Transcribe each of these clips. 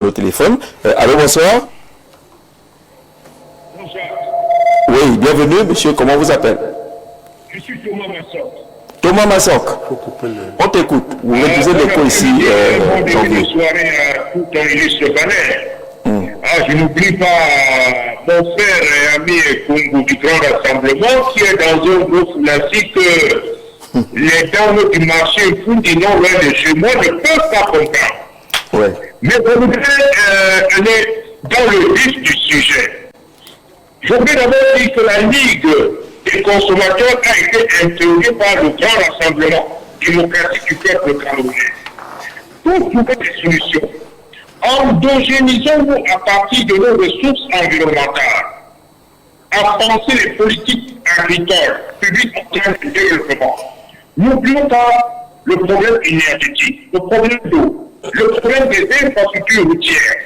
au téléphone. Allô, bonsoir. Bonsoir. Oui, bienvenue, monsieur. Comment vous appelez? Je suis Thomas Massoc. Thomas Massoc. On t'écoute. Vous réduisez l'écho ici. Bon début de soirée à tout un illustre panel. Je n'oublie pas mon frère et ami Congo du Grand Rassemblement qui est dans un groupe classique que les dames du marché Foundinant loin de chez moi ne peuvent pas comprendre. Ouais. Mais je voudrais aller dans le vif du sujet. Je voudrais d'abord dire que la Ligue des consommateurs a été interrogée par le Grand Rassemblement démocratique du peuple camerounais. Pour trouver des solutions, endogénisons-nous à partir de nos ressources environnementales, à penser les politiques agricoles, publiques en termes de développement. N'oublions pas le problème énergétique, le problème d'eau, le problème des infrastructures routières,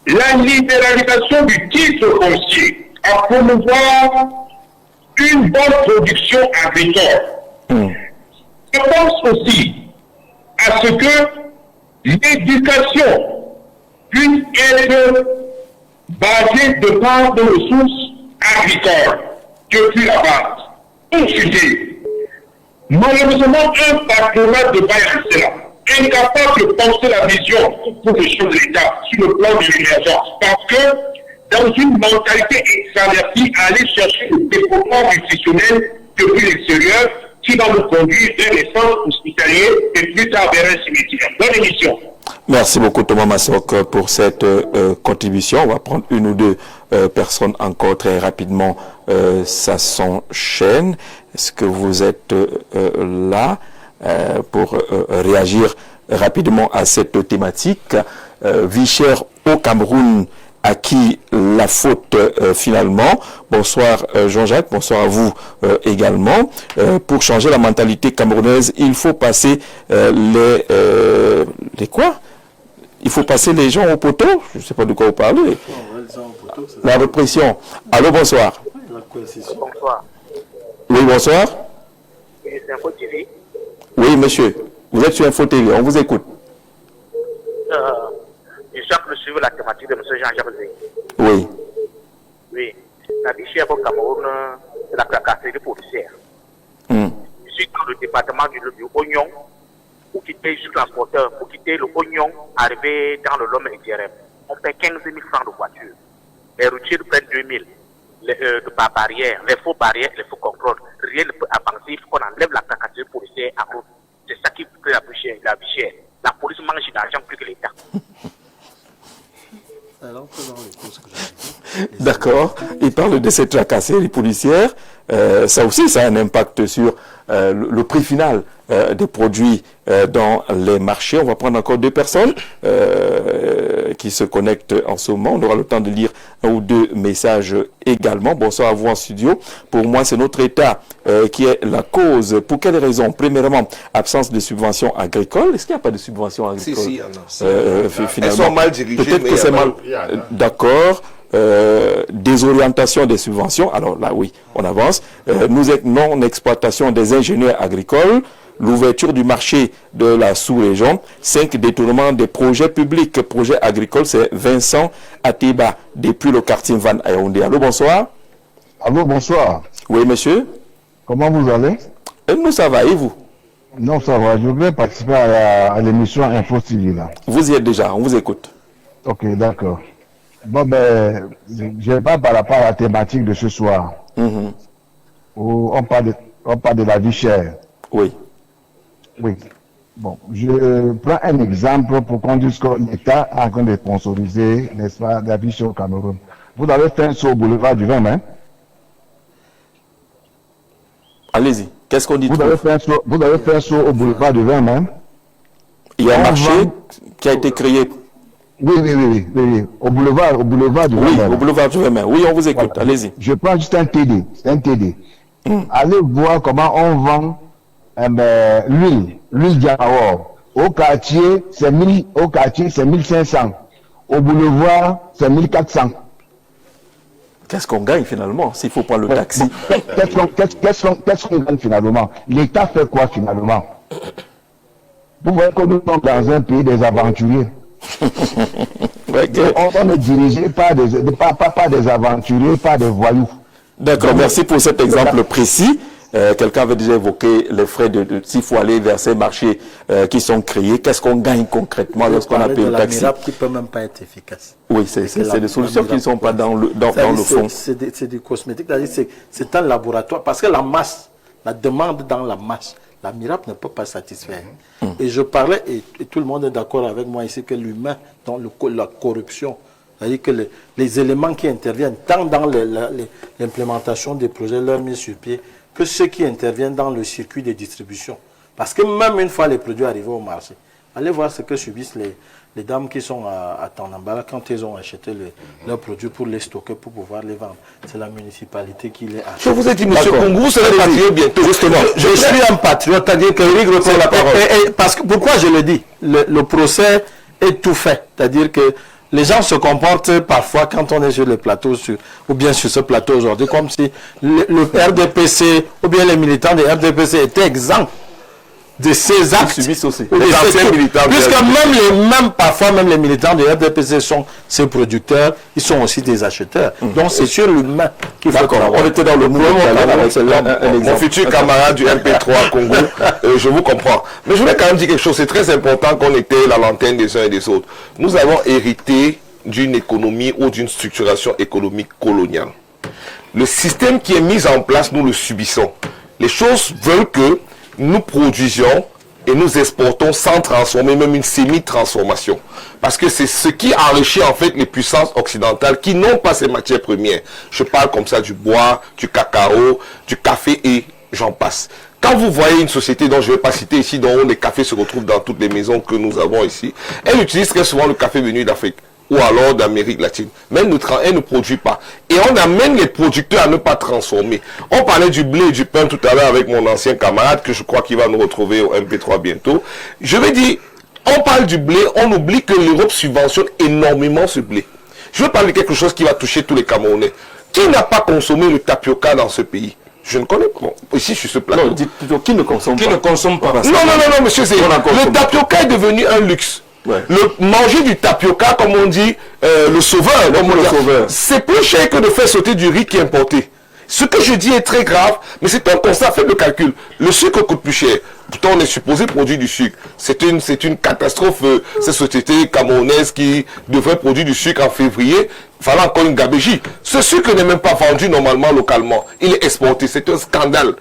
la libéralisation du titre foncier, à promouvoir une bonne production agricole. Je pense aussi à ce que l'éducation puisse être basée de par de ressources agricoles depuis la base. Ensuite, malheureusement, un patronat de Bayansela incapable de penser la vision pour les choses de l'État sur le plan de l'émergence. Parce que dans une mentalité extravertie, aller chercher le développement nutritionnel depuis l'extérieur qui va nous conduire vers les centres hospitaliers et plus tard vers un cimetière. Bonne émission. Merci beaucoup Thomas Massoc pour cette contribution. On va prendre une ou deux personnes encore très rapidement. Ça s'enchaîne. Est-ce que vous êtes là pour réagir rapidement à cette thématique? Vie chère au Cameroun, à qui la faute finalement? Bonsoir Jean-Jacques, bonsoir à vous également. Pour changer la mentalité camerounaise, il faut passer les quoi? Il faut passer les gens au poteau? Je ne sais pas de quoi vous parlez. La répression. Allô, bonsoir. Bonsoir. Oui, bonsoir. C'est Info TV. Oui, monsieur. Vous êtes sur Info TV, on vous écoute. Je suis en train de suivre la thématique de M. Jean-Jacques Zé. Oui. Oui. La vie chère au Cameroun, c'est la tracasserie policière. Je suis dans le département du Oignon, pour quitter, je suis transporteur, pour quitter le Oignon, arriver dans le Lom et Djerem. On paie 15 000 francs de voiture. Les routiers prennent 2 000. De par barrière, les faux barrières, les faux contrôles. Rien ne peut avancer, il faut qu'on enlève la tracasserie policière à route. C'est ça qui crée la vie chère. La police mange d'argent plus que l'État. D'accord. Il parle de cette tracasserie policière. Ça aussi, ça a un impact sur le prix final des produits dans les marchés. On va prendre encore deux personnes qui se connectent en ce moment. On aura le temps de lire un ou deux messages également. Bonsoir à vous en studio. Pour moi, c'est notre État qui est la cause. Pour quelles raisons? Premièrement, absence de subventions agricoles. Est-ce qu'il n'y a pas de subventions agricoles? Si, finalement, elles sont mal dirigées. Peut-être que c'est mal. D'accord. Désorientation des subventions. Alors là, oui, on avance. Non-exploitation des ingénieurs agricoles. L'ouverture du marché de la sous-région. 5 détournements des projets publics. Projets agricoles, c'est Vincent Atiba, depuis le quartier Van à Yaoundé. Allô, bonsoir. Allô, bonsoir. Oui, monsieur. Comment vous allez? Nous, ça va, et vous? Non, ça va. Je voudrais participer à l'émission Info TV, là. Vous y êtes déjà, on vous écoute. Ok, d'accord. Bon, ben, je parle par rapport à la thématique de ce soir. Où on parle de la vie chère. Oui. Oui. Bon, je prends un exemple pour qu'on dise que l'État est en train de sponsoriser, n'est-ce pas, la vie chère au Cameroun. Vous avez fait un saut au boulevard du 20 mai. Allez-y. Qu'est-ce qu'on dit? Vous avez fait un saut au boulevard du 20 mai. Il y a un marché qui a été créé. Oui. Au boulevard du 20 mai. Oui, au boulevard du 20 mai. Oui, on vous écoute. Voilà. Allez-y. Je prends juste un TD. C'est un TD. Allez voir comment on vend l'huile Diawor. Au quartier, c'est 1500. Au boulevard, c'est 1400. Qu'est-ce qu'on gagne finalement s'il faut prendre le taxi? Qu'est-ce qu'on gagne finalement? L'État fait quoi finalement? Vous voyez que nous sommes dans un pays des aventuriers. On est dirigé par des aventuriers, par des voyous. D'accord, merci pour cet exemple précis. Quelqu'un avait déjà évoqué les frais s'il faut aller vers ces marchés qui sont créés. Qu'est-ce qu'on gagne concrètement lorsqu'on appelle le taxi? La MIRAP qui ne peut même pas être efficace. Oui, c'est des solutions qui ne sont pas dans le fond. C'est des cosmétiques, c'est un laboratoire. Parce que la masse, la demande dans la masse, la MIRAP ne peut pas satisfaire. Et je parlais, et tout le monde est d'accord avec moi ici, que l'humain, dans la corruption, c'est-à-dire que les éléments qui interviennent, tant dans l'implémentation des projets, leur mise sur pied, que ceux qui interviennent dans le circuit de distribution. Parce que même une fois les produits arrivés au marché, allez voir ce que subissent les dames qui sont à Tanambala quand ils ont acheté leurs produits pour les stocker, pour pouvoir les vendre. C'est la municipalité qui les achète. Je vous ai dit, monsieur Kongou, vous serez patriote bientôt. Justement, je suis un patriote, c'est-à-dire que Eric reprend la parole. Parce que, pourquoi je le dis? Le procès est tout fait. C'est-à-dire que les gens se comportent parfois quand on est sur le plateau, ou bien sur ce plateau aujourd'hui, comme si le RDPC ou bien les militants de RDPC étaient exempts de ces actes. Ils subissent aussi. Les anciens militants. Puisque parfois même les militants de RDPC sont ces producteurs, ils sont aussi des acheteurs. Donc c'est sur l'humain qu'il faut travailler. On était dans le mouvement mon futur camarade du MP3 Congo, je vous comprends. Mais je voulais quand même dire quelque chose, c'est très important qu'on était la lanterne des uns et des autres. Nous avons hérité d'une économie ou d'une structuration économique coloniale. Le système qui est mis en place, nous le subissons. Les choses veulent que nous produisions et nous exportons sans transformer, même une semi-transformation. Parce que c'est ce qui enrichit en fait les puissances occidentales qui n'ont pas ces matières premières. Je parle comme ça du bois, du cacao, du café et j'en passe. Quand vous voyez une société dont je ne vais pas citer ici, dont les cafés se retrouvent dans toutes les maisons que nous avons ici, elle utilise très souvent le café venu d'Afrique ou alors d'Amérique latine. Mais elle ne produit pas. Et on amène les producteurs à ne pas transformer. On parlait du blé et du pain tout à l'heure avec mon ancien camarade, que je crois qu'il va nous retrouver au MP3 bientôt. Je vais dire, on parle du blé, on oublie que l'Europe subventionne énormément ce blé. Je veux parler de quelque chose qui va toucher tous les Camerounais. Qui n'a pas consommé le tapioca dans ce pays? Je ne connais pas. Bon, ici, je suis ce plateau. Non, dites plutôt qui ne consomme pas. Qui ne consomme pas. Non, monsieur, le tapioca est devenu un luxe. Ouais. Manger du tapioca, comme on dit, le sauveur, c'est plus cher que de faire sauter du riz qui est importé. Ce que je dis est très grave, mais c'est un constat, fait de calcul. Le sucre coûte plus cher. Pourtant, on est supposé produire du sucre. C'est une catastrophe, ces sociétés camerounaises qui devraient produire du sucre en février. Il fallait encore une gabégie. Ce sucre n'est même pas vendu normalement localement. Il est exporté. C'est un scandale.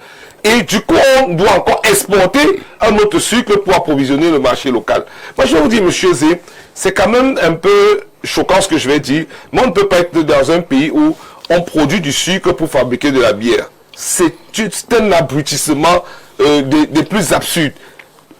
Et du coup, on doit encore exporter un autre sucre pour approvisionner le marché local. Moi, je vais vous dire, monsieur Zé, c'est quand même un peu choquant ce que je vais dire. Mais on ne peut pas être dans un pays où on produit du sucre pour fabriquer de la bière. C'est un abrutissement des plus absurdes.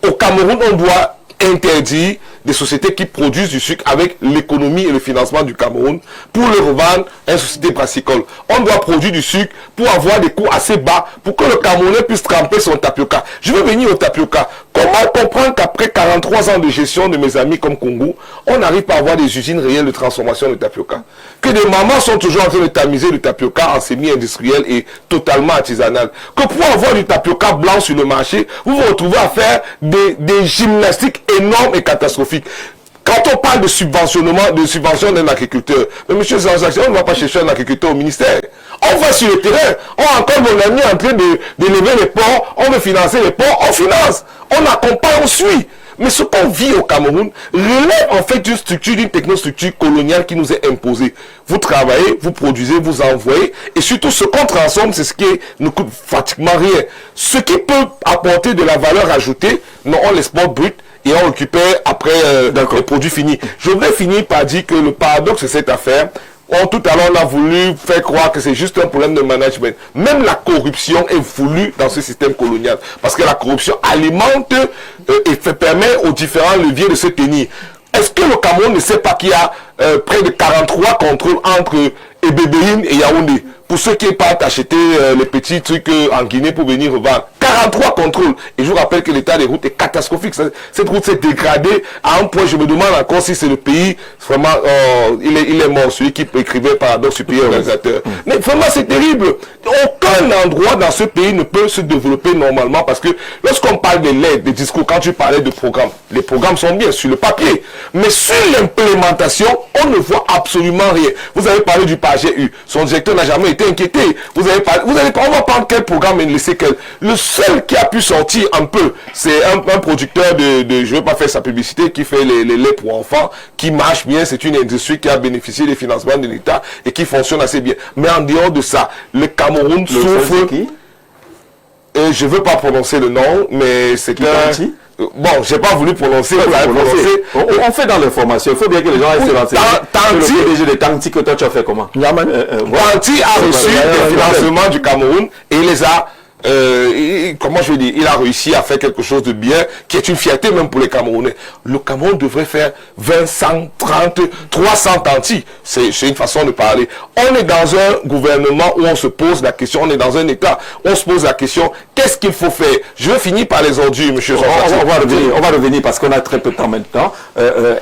Au Cameroun, on doit interdire des sociétés qui produisent du sucre avec l'économie et le financement du Cameroun pour le revendre à une société brassicole. On doit produire du sucre pour avoir des coûts assez bas pour que le Camerounais puisse tremper son tapioca. Je veux venir au tapioca. Comment comprendre qu'après 43 ans de gestion de mes amis comme Congo, on n'arrive pas à avoir des usines réelles de transformation de tapioca? Que des mamans sont toujours en train de tamiser le tapioca en semi-industriel et totalement artisanal. Que pour avoir du tapioca blanc sur le marché, vous vous retrouvez à faire des gymnastiques énormes et catastrophiques. Quand on parle de subventionnement, de subvention d'un agriculteur, mais monsieur Zanzak, on ne va pas chercher un agriculteur au ministère. On va sur le terrain. On a encore mon ami en train d'élever les porcs. On veut financer les porcs. On finance. On accompagne, on suit. Mais ce qu'on vit au Cameroun relève en fait d'une structure, d'une technostructure coloniale qui nous est imposée. Vous travaillez, vous produisez, vous envoyez. Et surtout, ce qu'on transforme, c'est ce qui ne coûte pratiquement rien. Ce qui peut apporter de la valeur ajoutée, non, on l'exporte brut. Et on récupère après les produits finis. Je voudrais finir par dire que le paradoxe de cette affaire, tout à l'heure on a voulu faire croire que c'est juste un problème de management. Même la corruption est voulue dans ce système colonial. Parce que la corruption alimente et permet aux différents leviers de se tenir. Est-ce que le Cameroun ne sait pas qu'il y a près de 43 contrôles entre Ebébéine et Yaoundé? pour ceux qui partent acheter les petits trucs en Guinée pour venir revendre. 43 contrôles. Et je vous rappelle que l'état des routes est catastrophique. Cette route s'est dégradée à un point, je me demande encore si c'est le pays, vraiment, il est mort, celui qui écrivait Paradoxe supérieur organisateur. Mais vraiment, c'est terrible. Aucun endroit dans ce pays ne peut se développer normalement parce que lorsqu'on parle de l'aide, des discours, quand tu parlais de programmes, les programmes sont bien sur le papier. Mais sur l'implémentation, on ne voit absolument rien. Vous avez parlé du PAGU. Son directeur n'a jamais été inquiété. On va prendre quel programme et laisser quel. Le seul qui a pu sortir un peu, c'est un producteur de je ne vais pas faire sa publicité, qui fait les laits pour enfants, qui marche bien. C'est une industrie qui a bénéficié des financements de l'État et qui fonctionne assez bien. Mais en dehors de ça, le Cameroun souffre. Et je ne veux pas prononcer le nom, mais c'est un... Bon, j'ai pas voulu prononcer. On fait dans l'information. Il faut bien que les gens aient se renseigner. Tanti, le PDG de Tanti, que toi tu as fait comment? Tanti a reçu des financements du Cameroun et il les a... comment je vais dire, il a réussi à faire quelque chose de bien, qui est une fierté même pour les Camerounais. Le Cameroun devrait faire 20, 100, 30, 300 tantis. C'est une façon de parler. On est dans un gouvernement où on se pose la question, on est dans un état où on se pose la question, qu'est-ce qu'il faut faire? Je vais finir par les ordures, monsieur. On va revenir parce qu'on a très peu de temps maintenant.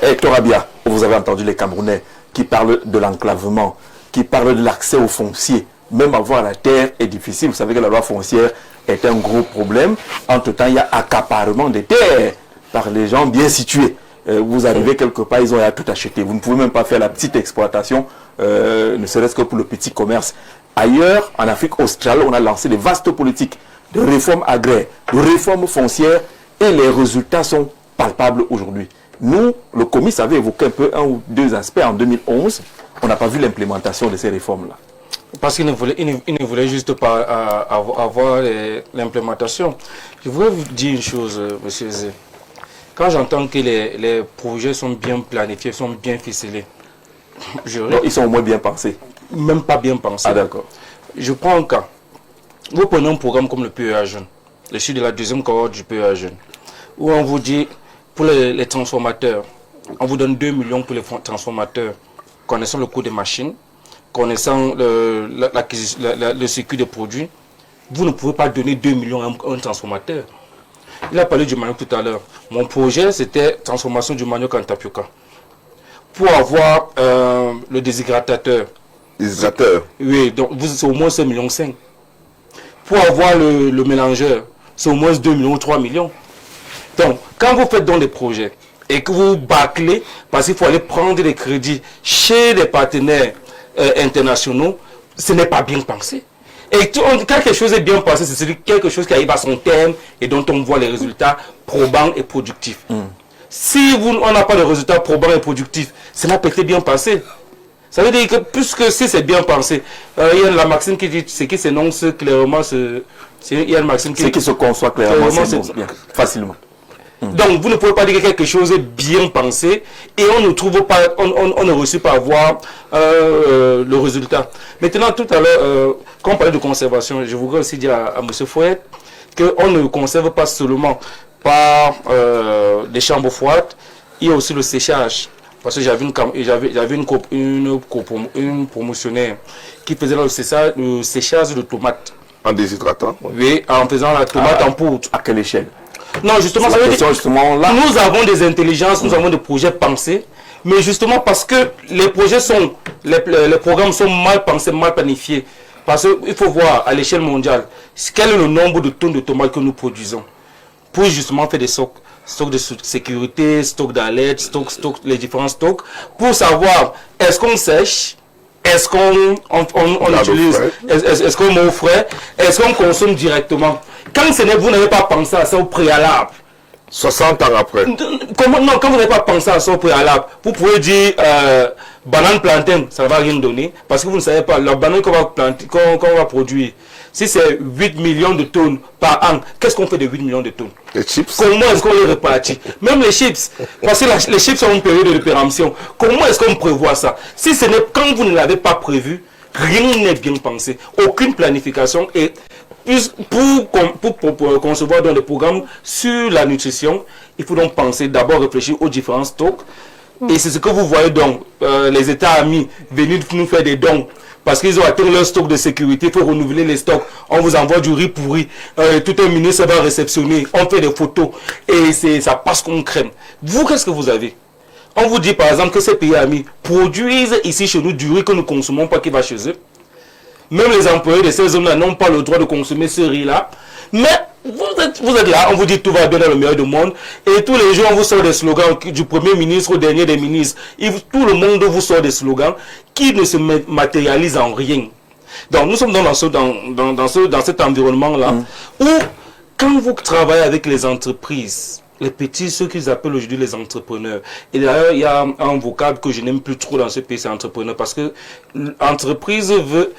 Hector Abia, vous avez entendu les Camerounais qui parlent de l'enclavement, qui parlent de l'accès aux fonciers. Même avoir la terre est difficile. Vous savez que la loi foncière est un gros problème. Entre-temps, il y a accaparement des terres par les gens bien situés. Vous arrivez quelque part, ils ont à tout acheter. Vous ne pouvez même pas faire la petite exploitation, ne serait-ce que pour le petit commerce. Ailleurs, en Afrique australe, on a lancé des vastes politiques de réforme agraire, de réforme foncière, et les résultats sont palpables aujourd'hui. Nous, le COMIS avait évoqué un peu un ou deux aspects en 2011. On n'a pas vu l'implémentation de ces réformes-là. Parce qu'il ne voulait juste pas avoir l'implémentation. Je voudrais vous dire une chose, monsieur Zé. Quand j'entends que les projets sont bien planifiés, sont bien ficelés, ils sont au moins bien pensés. Même pas bien pensés. Ah d'accord. Je prends un cas. Vous prenez un programme comme le PEA Jeune, le chiffre de la deuxième cohorte du PEA Jeune, où on vous dit, pour les transformateurs, on vous donne 2 millions pour les transformateurs, connaissant le coût des machines, connaissant le circuit des produits, vous ne pouvez pas donner 2 millions à un transformateur. Il a parlé du manioc tout à l'heure. Mon projet, c'était transformation du manioc en tapioca. Pour avoir le déshydratateur. Déshydrateur. Oui, donc c'est au moins 5,5 millions. Pour avoir le mélangeur, c'est au moins 2 millions ou 3 millions. Donc, quand vous faites dans des projets et que vous bâclez, parce qu'il faut aller prendre des crédits chez les partenaires internationaux, ce n'est pas bien pensé. Et quand quelque chose est bien pensé, c'est quelque chose qui arrive à son terme et dont on voit les résultats probants et productifs. Si on n'a pas de résultats probants et productifs, ça n'a pas été bien pensé. Ça veut dire que puisque si c'est bien pensé, il y a la maxime qui dit ce qui s'énonce clairement, il y a une maxime qui se conçoit clairement, bien, facilement. Donc vous ne pouvez pas dire que quelque chose est bien pensé et on ne trouve pas, on ne réussit pas à voir le résultat. Maintenant tout à l'heure, quand on parlait de conservation, je voudrais aussi dire à M. Fouet qu'on ne conserve pas seulement par des chambres froides, il y a aussi le séchage. Parce que j'avais une promotionnaire qui faisait le séchage de tomates. En déshydratant? Oui, en faisant la tomate en poudre. À quelle échelle? Non, justement, ça veut dire, là, nous avons des intelligences, nous avons des projets pensés, mais justement parce que les projets sont, les programmes sont mal pensés, mal planifiés. Parce qu'il faut voir à l'échelle mondiale quel est le nombre de tonnes de tomates que nous produisons pour justement faire des stocks de sécurité, stocks d'alerte, les différents stocks, pour savoir est-ce qu'on sèche, est-ce qu'on utilise, est-ce qu'on met au frais, est-ce qu'on consomme directement. Quand vous n'avez pas pensé à ça au préalable, 60 ans après. Non, quand vous n'avez pas pensé à ça au préalable, vous pouvez dire banane plantain, ça ne va rien donner, parce que vous ne savez pas, la banane qu'on va produire, si c'est 8 millions de tonnes par an, qu'est-ce qu'on fait de 8 millions de tonnes? Les chips. Comment est-ce qu'on les répartit? Même les chips, parce que les chips ont une période de péremption. Comment est-ce qu'on prévoit ça? Si ce n'est quand vous ne l'avez pas prévu, rien n'est bien pensé. Aucune planification. Et pour concevoir dans des programmes sur la nutrition, il faut donc penser d'abord réfléchir aux différents stocks. Et c'est ce que vous voyez donc, les États amis venus nous faire des dons. Parce qu'ils ont atteint leur stock de sécurité, il faut renouveler les stocks. On vous envoie du riz pourri. Tout un ministre va réceptionner. On fait des photos. Et ça passe comme crème. Vous, qu'est-ce que vous avez? On vous dit par exemple que ces pays amis produisent ici chez nous du riz que nous ne consommons pas qui va chez eux. Même les employés de ces zones-là n'ont pas le droit de consommer ce riz-là. Mais vous êtes là, on vous dit tout va bien dans le meilleur du monde. Et tous les jours, on vous sort des slogans du premier ministre au dernier des ministres. Tout le monde vous sort des slogans qui ne se matérialisent en rien. Donc nous sommes dans cet environnement-là où quand vous travaillez avec les entreprises, les petits, ceux qu'ils appellent aujourd'hui les entrepreneurs. Et d'ailleurs, il y a un vocable que je n'aime plus trop dans ce pays, c'est entrepreneur. Parce que l'entreprise veut,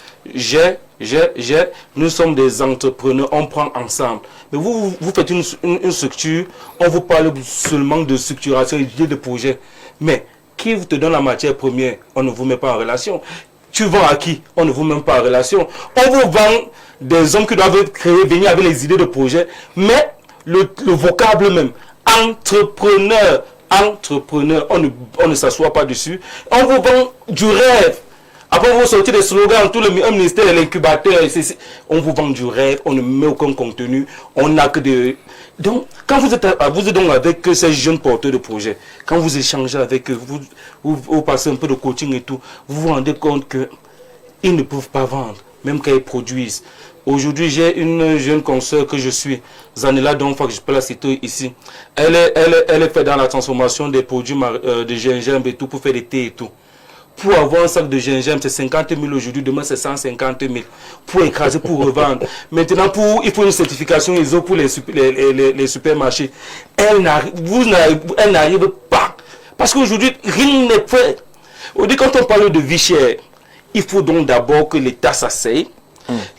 nous sommes des entrepreneurs, on prend ensemble. Mais vous faites une structure, on vous parle seulement de structuration et de projet. Mais qui te donne la matière première, on ne vous met pas en relation. Tu vends à qui? On ne vous met pas en relation. On vous vend des hommes qui doivent venir avec les idées de projet. Mais le vocable même, entrepreneur, on ne s'assoit pas dessus. On vous vend du rêve. Après, vous sortez des slogans, tout le ministère de l'incubateur, on vous vend du rêve, on ne met aucun contenu, on n'a que de... Donc, quand vous êtes donc avec ces jeunes porteurs de projets, quand vous échangez avec eux, vous passez un peu de coaching et tout, vous vous rendez compte qu'ils ne peuvent pas vendre, même quand ils produisent. Aujourd'hui, j'ai une jeune consoeur que je suis, Zanella Donfa, que je peux la citer ici. Elle est faite dans la transformation des produits de gingembre et tout, pour faire des thés et tout. Pour avoir un sac de gingembre, c'est 50 000 aujourd'hui, demain c'est 150 000. Pour écraser, pour revendre. Maintenant, il faut une certification ISO pour les supermarchés. Elle n'arrive pas. Parce qu'aujourd'hui, rien n'est fait. Aujourd'hui, quand on parle de vie chère, il faut donc d'abord que l'État s'asseye,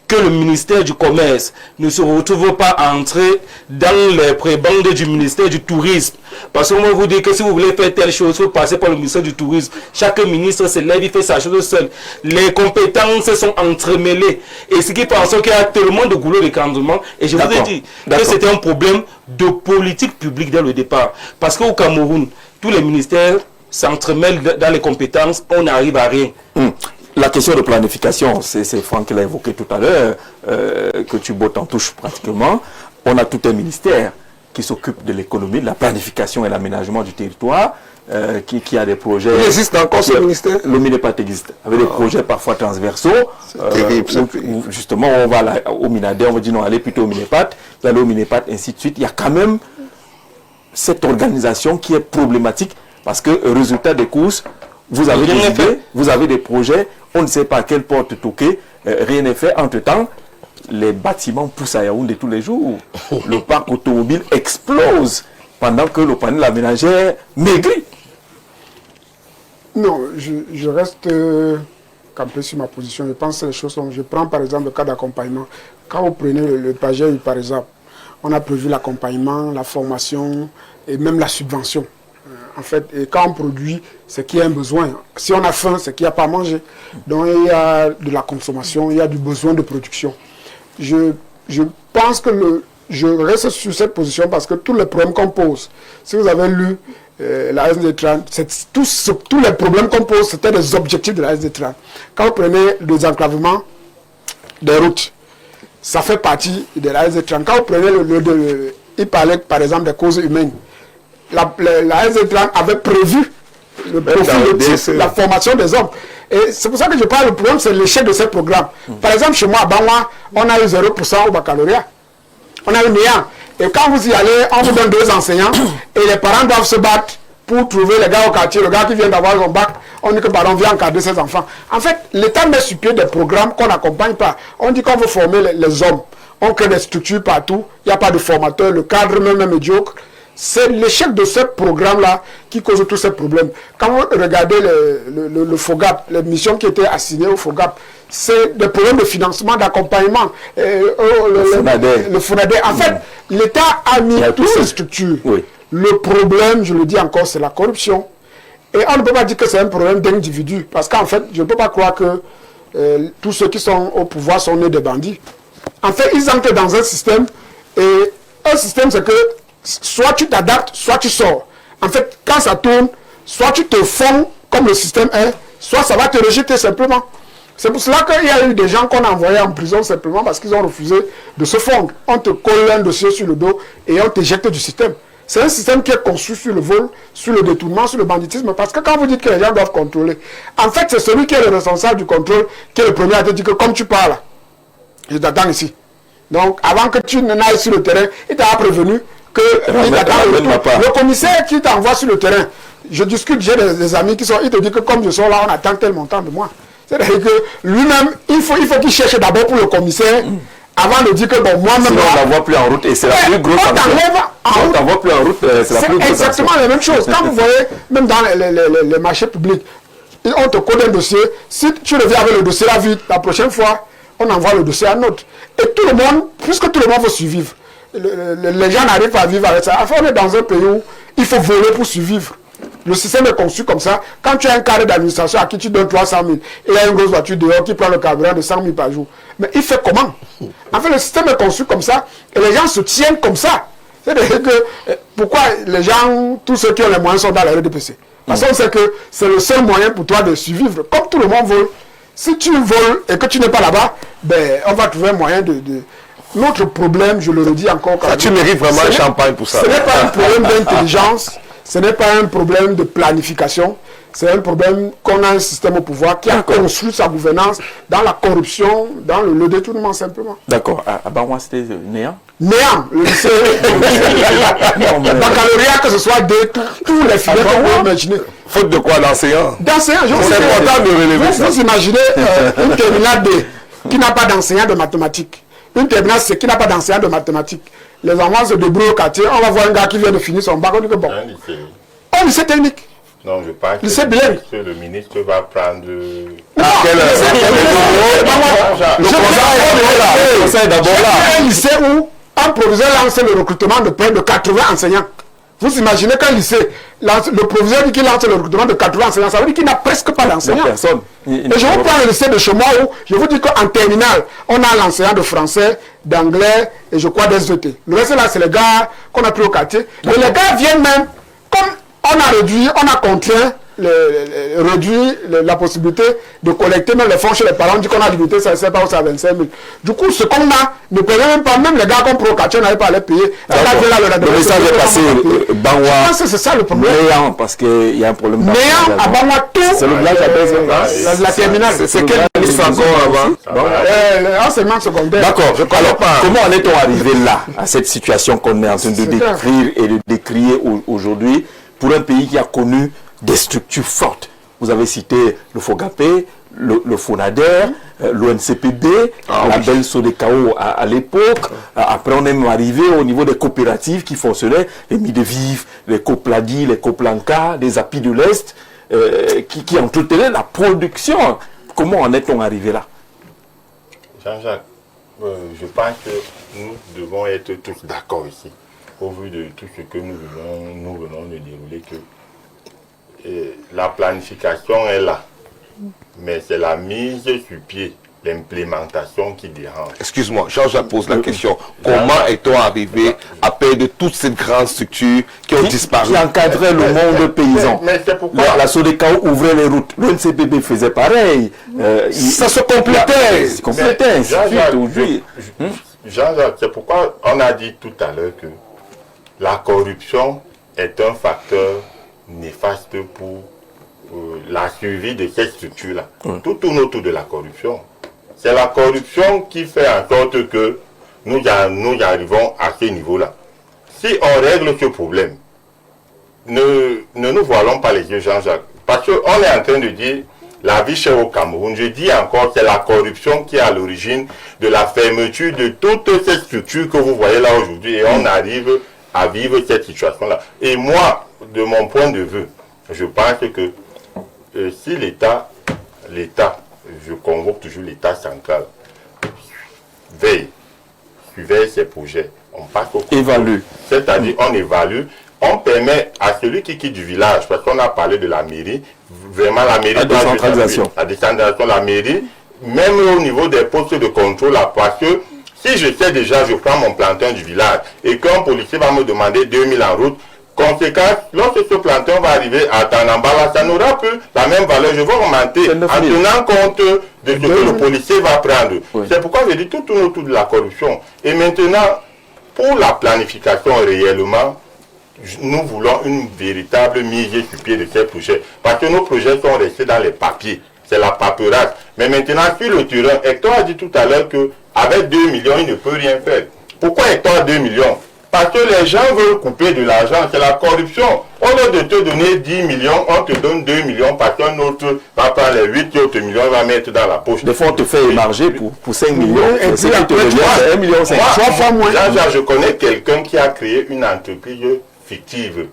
que le ministère du Commerce ne se retrouve pas à entrer dans les prébendes du ministère du Tourisme. Parce qu'on va vous dire que si vous voulez faire telle chose, il faut passer par le ministère du Tourisme. Chaque ministre se lève, il fait sa chose seul. Les compétences sont entremêlées. Et ce qui fait en sorte qu'il y a tellement de goulot de cantonnement. Et je vous ai dit que c'était un problème de politique publique dès le départ. Parce qu'au Cameroun, tous les ministères s'entremêlent dans les compétences, on n'arrive à rien. La question de planification, c'est Franck qui l'a évoqué tout à l'heure, que tu bottes en touche pratiquement. On a tout un ministère qui s'occupe de l'économie, de la planification et l'aménagement du territoire, qui a des projets... Il existe encore ce ministère? Le Minepat existe, avec des projets parfois transversaux. Où justement, on va au Minadé, on va dire non, allez plutôt au Minepat, vous allez au Minepat, ainsi de suite. Il y a quand même cette organisation qui est problématique, parce que résultat des courses, vous avez des idées, vous avez des projets, on ne sait pas à quelle porte toquer, rien n'est fait. Entre-temps, les bâtiments poussent à Yaoundé tous les jours. Le parc automobile explose pendant que le panel aménagère maigrit. Non, je reste campé sur ma position. Je pense que les choses sont... Je prends par exemple le cas d'accompagnement. Quand vous prenez le projet, par exemple, on a prévu l'accompagnement, la formation et même la subvention. En fait, et quand on produit, c'est qu'il y a un besoin. Si on a faim, c'est qu'il n'y a pas à manger. Donc il y a de la consommation, il y a du besoin de production. Je pense que je reste sur cette position parce que tous les problèmes qu'on pose, si vous avez lu la SD30, tous les problèmes qu'on pose, c'était des objectifs de la SD30. Quand vous prenez le désenclavement des routes, ça fait partie de la SD30. Quand vous prenez il parlait par exemple des causes humaines. La SD30 avait prévu la formation des hommes. Et c'est pour ça que je parle, le problème, c'est l'échec de ces programmes. Par exemple, chez moi, à Bangwa, on a eu 0% au baccalauréat. On a eu néant. Et quand vous y allez, on vous donne 2 enseignants et les parents doivent se battre pour trouver les gars au quartier, le gars qui vient d'avoir son bac. On dit que pardon, vient encadrer ses enfants. En fait, l'État met sur pied des programmes qu'on n'accompagne pas. On dit qu'on veut former les hommes. On crée des structures partout. Il n'y a pas de formateur. Le cadre même est médiocre. C'est l'échec de ce programme-là qui cause tous ces problèmes. Quand vous regardez le FOGAP, les missions qui étaient assignées au FOGAP, c'est des problèmes de financement, d'accompagnement. Le FONADE. En fait, l'État a mis toutes ces structures. Oui. Le problème, je le dis encore, c'est la corruption. Et on ne peut pas dire que c'est un problème d'individu. Parce qu'en fait, je ne peux pas croire que tous ceux qui sont au pouvoir sont nés des bandits. En fait, ils entrent dans un système. Et un système, c'est que soit tu t'adaptes, soit tu sors. En fait, quand ça tourne, soit tu te fonds comme le système est, soit ça va te rejeter simplement. C'est pour cela qu'il y a eu des gens qu'on a envoyés en prison simplement parce qu'ils ont refusé de se fondre. On te colle un dossier sur le dos et on t'éjecte du système. C'est un système qui est conçu sur le vol, sur le détournement, sur le banditisme. Parce que quand vous dites que les gens doivent contrôler, en fait, c'est celui qui est le responsable du contrôle qui est le premier à te dire que comme tu parles, je t'attends ici. Donc, avant que tu n'ailles sur le terrain, il t'a prévenu que le commissaire qui t'envoie sur le terrain, je discute, j'ai des amis qui sont, il te dit que comme je suis là, on attend tel montant de moi. C'est-à-dire que lui-même, il faut qu'il cherche d'abord pour le commissaire, avant de dire que bon, moi-même... Sinon, on n'envoie plus en route et c'est la plus grosse... On t'envoie plus en route, c'est la plus grosse... C'est exactement la même chose. Quand vous voyez, même dans les marchés publics, on te code un dossier, si tu reviens avec le dossier là vite, la prochaine fois, on envoie le dossier à un autre. Et tout le monde, puisque tout le monde veut survivre, les gens n'arrivent pas à vivre avec ça. Enfin, on est dans un pays où il faut voler pour survivre. Le système est conçu comme ça. Quand tu as un carré d'administration à qui tu donnes 300 000, et il y a une grosse voiture dehors qui prend le carburant de 100 000 par jour. Mais il fait comment? En fait, le système est conçu comme ça et les gens se tiennent comme ça. C'est-à-dire que pourquoi les gens, tous ceux qui ont les moyens sont dans la RDPC? Parce qu'on sait que c'est le seul moyen pour toi de survivre. Comme tout le monde vole, si tu voles et que tu n'es pas là-bas, ben, on va trouver un moyen de... Notre problème, je le redis encore... Ça, tu mérites vraiment un champagne pour ça. Ce n'est pas un problème d'intelligence, ce n'est pas un problème de planification, c'est un problème qu'on a un système au pouvoir qui a construit sa gouvernance dans la corruption, dans le détournement simplement. D'accord. À Banwa, c'était néant? Néant. Le lycée... baccalauréat, que ce soit tous les filières qu'on peut imaginer. Faute de quoi, d'enseignants? D'enseignants, je vous c'est important de relever ça. Vous imaginez une terminale D qui n'a pas d'enseignant de mathématiques. Une terminale C qui n'a pas d'enseignant de mathématiques. Les enfants se débrouillent au quartier, on va voir un gars qui vient de finir son bac, on dit que bon. Un lycée technique. Non, je pense que le ministre va prendre... Un lycée où un proviseur lance le recrutement de près de 80 enseignants. Vous imaginez qu'un lycée, le proviseur dit qu'il lance le recrutement de 80 enseignants, ça veut dire qu'il n'a presque pas d'enseignants. Et je vous prends le lycée de chez moi où je vous dis qu'en terminale, on a l'enseignant de français, d'anglais et je crois d'SVT. Le reste là, c'est les gars qu'on a pris au quartier. Et les gars viennent même, comme on a réduit, on a contraint, réduit la possibilité de collecter même les fonds chez les parents. On dit qu'on a limité, ça ne sait pas où c'est à 25 000. Du coup, ce qu'on a ne permet même pas, même les gars qu'on prend au quartier, on n'arrive pas à les payer. Le message est passé, Banwa, c'est ça le problème. Néant, parce qu'il y a un problème. Néant, à Banwa, tout. C'est le village à la terminale. C'est quel ministre encore avant? Enseignement secondaire. D'accord. Alors, comment en est-on arrivé là, à cette situation qu'on est en train de décrire et de décrier aujourd'hui pour un pays qui a connu des structures fortes? Vous avez cité le FOGAPE, le FONADER, l'ONCPD, la belle Sodekao à l'époque. Après, on est même arrivé au niveau des coopératives qui fonctionnaient, les Mideviv, les Copladi, les Coplanca, les Apis de l'Est, qui entretenaient la production. Comment en est-on arrivé là? Jean-Jacques, je pense que nous devons être tous d'accord ici, au vu de tout ce que nous venons de dérouler, que la planification est là, mais c'est la mise sur pied, l'implémentation qui dérange. Excuse-moi, Jean-Jacques pose la question. Comment est-on arrivé à perdre toutes ces grandes structures qui ont disparu? Qui encadraient le monde paysan. Mais c'est pourquoi la Sodekao ouvrait les routes. Le NCPB faisait pareil. Ça se complétait. Jean-Jacques, c'est pourquoi on a dit tout à l'heure que la corruption est un facteur néfaste pour la survie de cette structure-là. Tout tourne autour de la corruption. C'est la corruption qui fait en sorte que nous arrivons à ce niveau-là. Si on règle ce problème, ne nous voilons pas les yeux, Jean-Jacques. Parce qu'on est en train de dire la vie chère au Cameroun. Je dis encore, c'est la corruption qui est à l'origine de la fermeture de toutes ces structures que vous voyez là aujourd'hui. Et on arrive à vivre cette situation-là. Et moi, de mon point de vue, je pense que si l'État, je convoque toujours l'État central, surveille ses projets, on passe au évalue. C'est-à-dire, on évalue, on permet à celui qui quitte du village, parce qu'on a parlé de la mairie, vraiment la mairie, la décentralisation, la mairie, même au niveau des postes de contrôle, parce que si je sais déjà, je prends mon plantain du village, et qu'un policier va me demander 2000 en route, Conséquence, lorsque ce plantain va arriver à Tanambala, ça n'aura plus la même valeur. Je vais augmenter en tenant compte de ce que le policier va prendre. Oui. C'est pourquoi je dis tout tourne autour de la corruption. Et maintenant, pour la planification réellement, nous voulons une véritable mise sur pied de ces projets. Parce que nos projets sont restés dans les papiers. C'est la paperasse. Mais maintenant, sur le terrain, Hector a dit tout à l'heure qu'avec 2 millions, il ne peut rien faire. Pourquoi Hector a 2 millions? Parce que les gens veulent couper de l'argent, c'est la corruption. Au lieu de te donner 10 millions, on te donne 2 millions parce qu'un autre va prendre les 8 autres millions et va mettre dans la poche. Des fois, on te fait émarger pour 5 millions. Et c'est qui te revient, c'est 1 million 5. Moi, je connais quelqu'un qui a créé une entreprise fictive.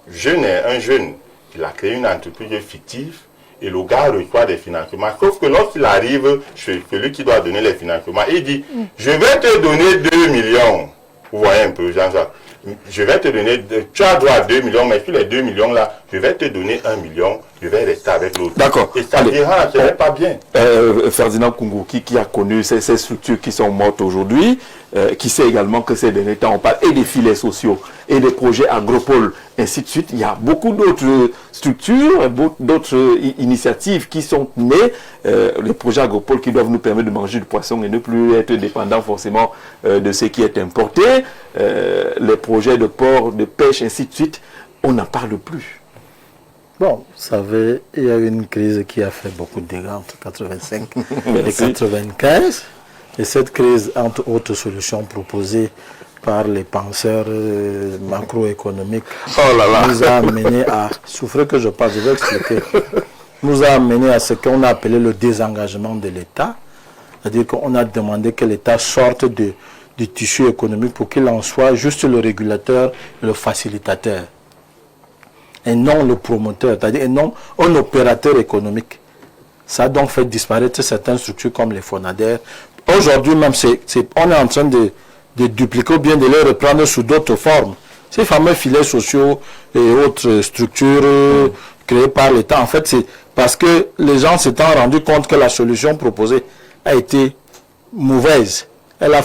Un jeune, il a créé une entreprise fictive et le gars reçoit des financements. Sauf que lorsqu'il arrive chez celui qui doit donner les financements, il dit, je vais te donner 2 millions. Vous voyez un peu, Jean-Jacques. Je vais te donner, tu as droit à 2 millions, mais sur les 2 millions là, je vais te donner 1 million, je vais rester avec l'autre. D'accord. Et ça dira, ce n'est pas bien. Ferdinand Koungou, qui a connu ces structures qui sont mortes aujourd'hui, qui sait également que ces derniers temps, on parle et des filets sociaux, et des projets agropoles, ainsi de suite. Il y a beaucoup d'autres structures, d'autres initiatives qui sont nées, les projets agropoles qui doivent nous permettre de manger du poisson et ne plus être dépendants forcément de ce qui est importé, les projets de port, de pêche, ainsi de suite. On n'en parle plus. Bon, vous savez, il y a eu une crise qui a fait beaucoup de dégâts entre 85 et 95. Et cette crise, entre autres solutions proposées par les penseurs macroéconomiques, nous a amené à souffrir que je parle, je vais expliquer. Nous a amené à ce qu'on a appelé le désengagement de l'État. C'est-à-dire qu'on a demandé que l'État sorte du tissu économique pour qu'il en soit juste le régulateur, le facilitateur. Et non le promoteur, c'est-à-dire et non un opérateur économique. Ça a donc fait disparaître certaines structures comme les FONADER. Aujourd'hui même, on est en train de dupliquer ou bien de les reprendre sous d'autres formes. Ces fameux filets sociaux et autres structures créées par l'État, en fait, c'est parce que les gens s'étant rendus compte que la solution proposée a été mauvaise. Elle a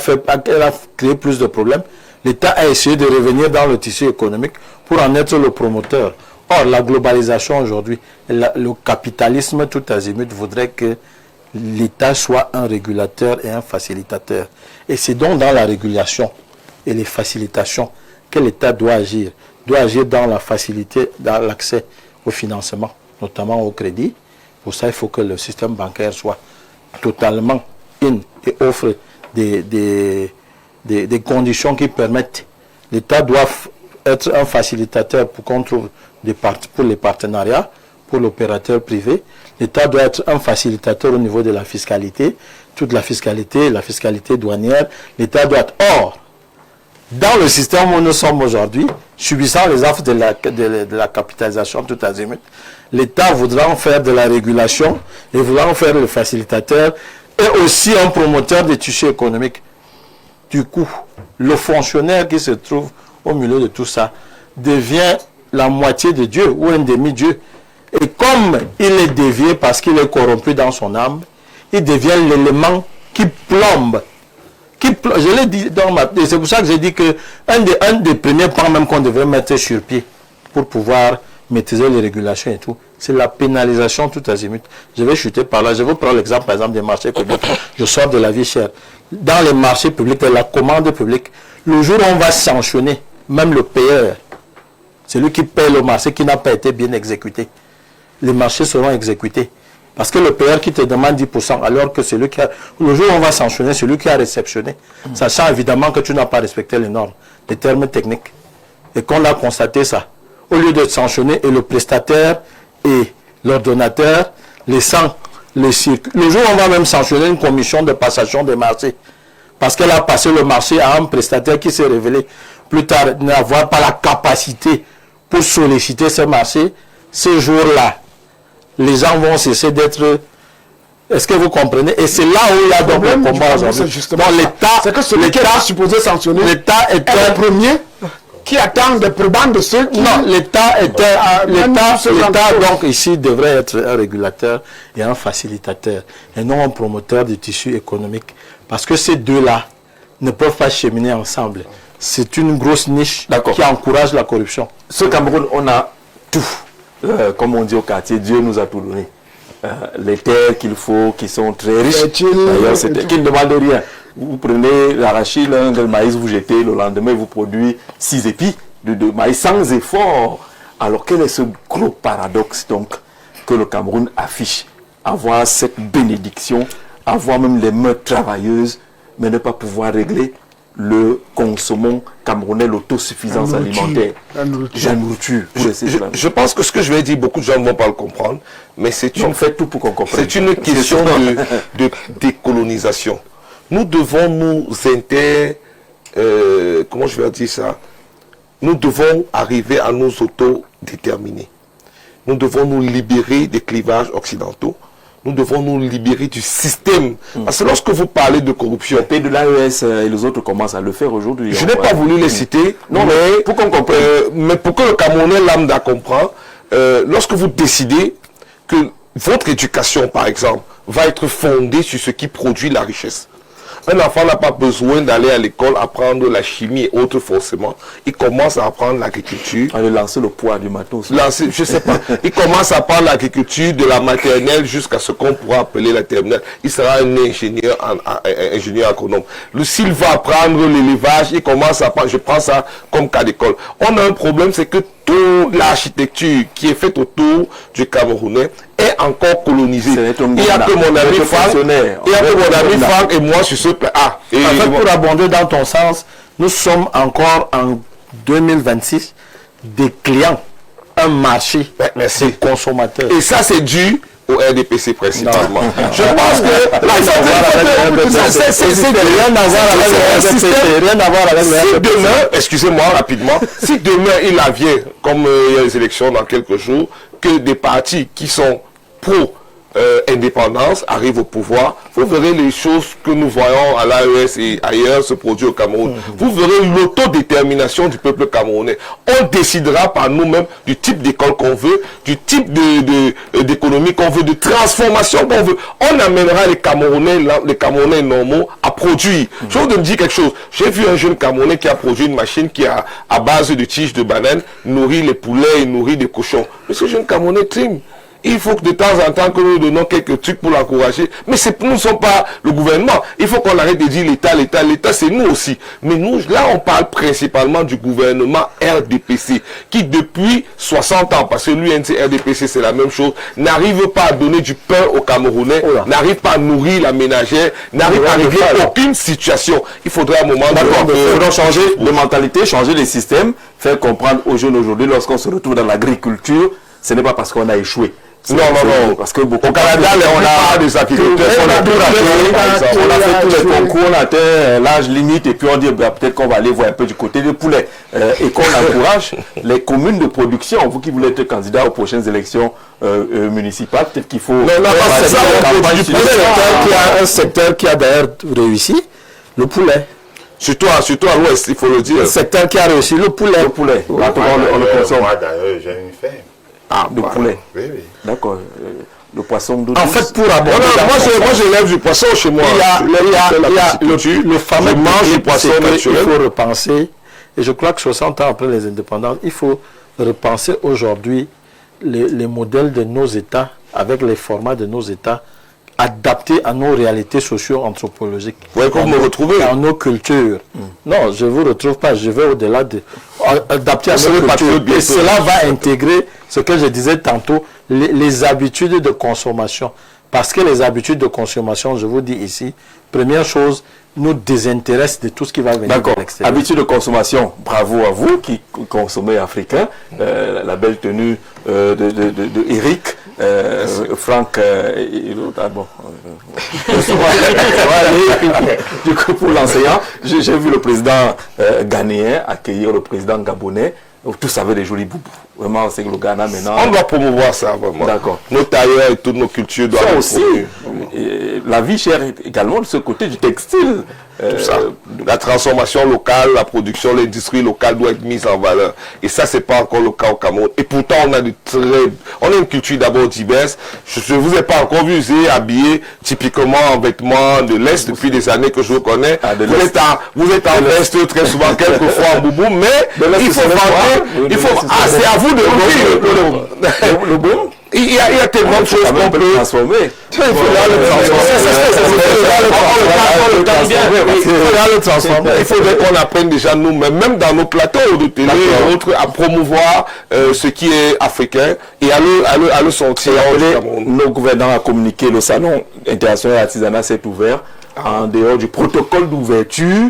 créé plus de problèmes. L'État a essayé de revenir dans le tissu économique pour en être le promoteur. Or, la globalisation aujourd'hui, le capitalisme tout azimut voudrait que l'État soit un régulateur et un facilitateur. Et c'est donc dans la régulation et les facilitations que l'État doit agir. Doit agir dans la facilité, dans l'accès au financement, notamment au crédit. Pour ça, il faut que le système bancaire soit totalement in et offre des conditions qui permettent. L'État doit être un facilitateur pour qu'on trouve pour les partenariats, pour l'opérateur privé. L'État doit être un facilitateur au niveau de la fiscalité, toute la fiscalité douanière. L'État doit être hors. Dans le système où nous sommes aujourd'hui, subissant les affres de la capitalisation tout azimut, l'État voudra en faire de la régulation et voudra en faire le facilitateur et aussi un promoteur des tissus économiques. Du coup, le fonctionnaire qui se trouve au milieu de tout ça devient la moitié de Dieu ou un demi-dieu. Et comme il est dévié parce qu'il est corrompu dans son âme, il devient l'élément qui plombe. Je l'ai dit dans c'est pour ça que j'ai dit que un des premiers points même qu'on devrait mettre sur pied pour pouvoir maîtriser les régulations et tout, c'est la pénalisation tout azimut. Je vais chuter par là. Je vais prendre l'exemple, par exemple, des marchés publics. Je sors de la vie chère. Dans les marchés publics, la commande publique, le jour où on va sanctionner, même le payeur, celui qui paye le marché qui n'a pas été bien exécuté, les marchés seront exécutés. Parce que le payeur qui te demande 10%, alors que celui qui a... Le jour où on va sanctionner celui qui a réceptionné, sachant évidemment que tu n'as pas respecté les normes, les termes techniques, et qu'on a constaté ça, au lieu de sanctionner et le prestataire et l'ordonnateur, laissant le circuit. Le jour où on va même sanctionner une commission de passation des marchés, parce qu'elle a passé le marché à un prestataire qui s'est révélé plus tard n'avoir pas la capacité pour solliciter ce marché, ce jour-là, les gens vont cesser d'être... Est-ce que vous comprenez? Et c'est là où il y a donc le combat aujourd'hui. Bon, l'État... C'est que celui qui est supposé sanctionner l'État est le premier qui attend des prébendes de ceux qui... Non, l'État donc ici devrait être un régulateur et un facilitateur et non un promoteur du tissu économique. Parce que ces deux-là ne peuvent pas cheminer ensemble. c'est une grosse niche D'accord. qui encourage la corruption. Ce Cameroun, on a tout. Comme on dit au quartier, Dieu nous a tout donné. Les terres qu'il faut, qui sont très riches. D'ailleurs, qui ne demandent rien. Vous prenez l'arachide, le maïs, vous jetez, le lendemain, vous produisez 6 épis de maïs sans effort. Alors, quel est ce gros paradoxe, donc, que le Cameroun affiche? Avoir cette bénédiction, avoir même les mains travailleuses, mais ne pas pouvoir régler le consommant camerounais, l'autosuffisance alimentaire. La nourriture. Je pense que ce que je vais dire, beaucoup de gens ne vont pas le comprendre, mais c'est une, fait tout pour qu'on comprenne. C'est une question de décolonisation. Nous devons nous comment je vais dire ça? Nous devons arriver à nous autodéterminer. Nous devons nous libérer des clivages occidentaux. Nous devons nous libérer du système. Parce que lorsque vous parlez de corruption... Les pays de l'AES et les autres commencent à le faire aujourd'hui. Je n'ai pas voulu les citer, non, mais pour qu'on comprenne. Mais pour que le Camerounais lambda comprenne, lorsque vous décidez que votre éducation, par exemple, va être fondée sur ce qui produit la richesse. Un enfant n'a pas besoin d'aller à l'école apprendre la chimie et autres forcément. Il commence à apprendre l'agriculture. À lancer le poids du matos. Je sais pas. Il commence à apprendre l'agriculture de la maternelle jusqu'à ce qu'on pourra appeler la terminale. Il sera un ingénieur agronome. S'il va apprendre l'élevage, il commence à apprendre. Je prends ça comme cas d'école. On a un problème, c'est que toute l'architecture qui est faite autour du Camerounais est encore colonisée. Il n'y a que mon ami Franck, et moi sur ce plan. En fait, pour abonder dans ton sens, nous sommes encore en 2026 des clients, un marché de consommateurs. Et ça, c'est dû au RDPC principalement. Je pense que c'est rien à voir avec le RDPC. Demain, excusez-moi rapidement, si demain il advient, comme il y a les élections dans quelques jours, que des partis qui sont pro-indépendance arrivent au pouvoir, vous verrez les choses que nous voyons à l'AES et ailleurs se produire au Cameroun. Vous verrez l'autodétermination du peuple camerounais. On décidera par nous-mêmes du type d'école qu'on veut, du type d'économie qu'on veut, de transformation qu'on veut. On amènera les Camerounais normaux à produire. Je veux dire quelque chose. J'ai vu un jeune Camerounais qui a produit une machine qui a, à base de tiges de banane, nourrit les poulets et nourrit des cochons. Mais ce jeune Camerounais trime. Il faut que de temps en temps que nous donnons quelques trucs pour l'encourager. Mais nous ne sommes pas le gouvernement. Il faut qu'on arrête de dire l'État, c'est nous aussi. Mais nous, là, on parle principalement du gouvernement RDPC, qui depuis 60 ans, parce que l'UNC RDPC, c'est la même chose, n'arrive pas à donner du pain aux Camerounais, n'arrive pas à nourrir la ménagère, n'arrive pas à régler aucune situation. Il faudrait à un moment... D'accord, il faudra changer de mentalité, changer les systèmes, faire comprendre aux jeunes aujourd'hui, lorsqu'on se retrouve dans l'agriculture, ce n'est pas parce qu'on a échoué. Non, parce que beaucoup au Canada, on a des agriculteurs, on a fait tous les concours, on a atteint l'âge limite et puis on dit peut-être qu'on va aller voir un peu du côté des poulets et qu'on encourage les communes de production. Vous qui voulez être candidat aux prochaines élections municipales, peut-être qu'il faut... un secteur qui a d'ailleurs réussi, le poulet. Surtout à l'ouest, il faut le dire. Un secteur qui a réussi, le poulet. Le poulet. On le consomme. Moi d'ailleurs, j'ai une ferme. De poulet. Oui. D'accord. Le poisson d'eau. En fait, pour aborder... moi, je lève du poisson chez moi. Il y a le fameux du poisson naturel. Il faut repenser, et je crois que 60 ans après les indépendances, il faut repenser aujourd'hui les modèles de nos États, avec les formats de nos États, adaptés à nos réalités socio-anthropologiques. Vous voyez me retrouver dans nos cultures. Non, je ne vous retrouve pas, je vais au-delà de... Adapter à nos cultures. Et cela va intégrer ce que je disais tantôt, les habitudes de consommation. Parce que les habitudes de consommation, je vous dis ici, première chose, nous désintéressent de tout ce qui va venir de l'extérieur. Habitude de consommation, bravo à vous qui consommez africain. La belle tenue de Eric. Franck et l'autre, du coup, pour l'enseignant, j'ai vu le président ghanéen accueillir le président gabonais. Tous avaient des jolis boubous. Vraiment, c'est que le Ghana maintenant... On doit promouvoir ça, vraiment. D'accord. Nos tailleurs et toutes nos cultures doivent être aussi. la vie chère est également de ce côté du textile. Tout ça. La transformation locale, la production, l'industrie locale doit être mise en valeur. Et ça, c'est pas encore le cas au Cameroun. Et pourtant, on a une culture d'abord diverse. Je ne vous ai pas encore vu habillé typiquement en vêtements de l'Est depuis des années que je vous connais. Vous êtes en veste très souvent, quelquefois en boubou, mais il faut vendre. C'est à vous de le boum. Il y a tellement de choses qu'on peut transformer. Il faut le transformer. Il faudrait qu'on apprenne déjà nous-mêmes, même dans nos plateaux de télé et autres, à promouvoir ce qui est africain et à le sortir. Nos gouvernants a communiqué, le salon international d'artisanat s'est ouvert en dehors du protocole d'ouverture.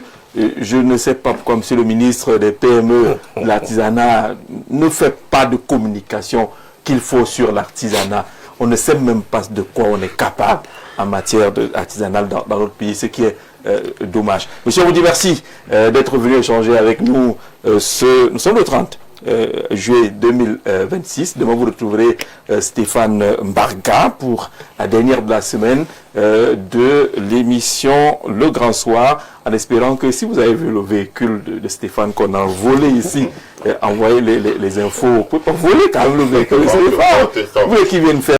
Je ne sais pas pourquoi monsieur le ministre des PME, l'artisanat, ne fait pas de communication qu'il faut sur l'artisanat. On ne sait même pas de quoi on est capable en matière artisanale dans notre pays, ce qui est dommage. Monsieur, on vous dit merci d'être venu échanger avec nous. Nous sommes le 30 juillet 2026. Demain, vous retrouverez Stéphane Mbarga pour la dernière de la semaine de l'émission Le Grand Soir, en espérant que si vous avez vu le véhicule de Stéphane qu'on a volé ici, envoyez les infos. Vous ne pouvez pas voler quand même le véhicule de Stéphane. Vous voulez qu'il vienne faire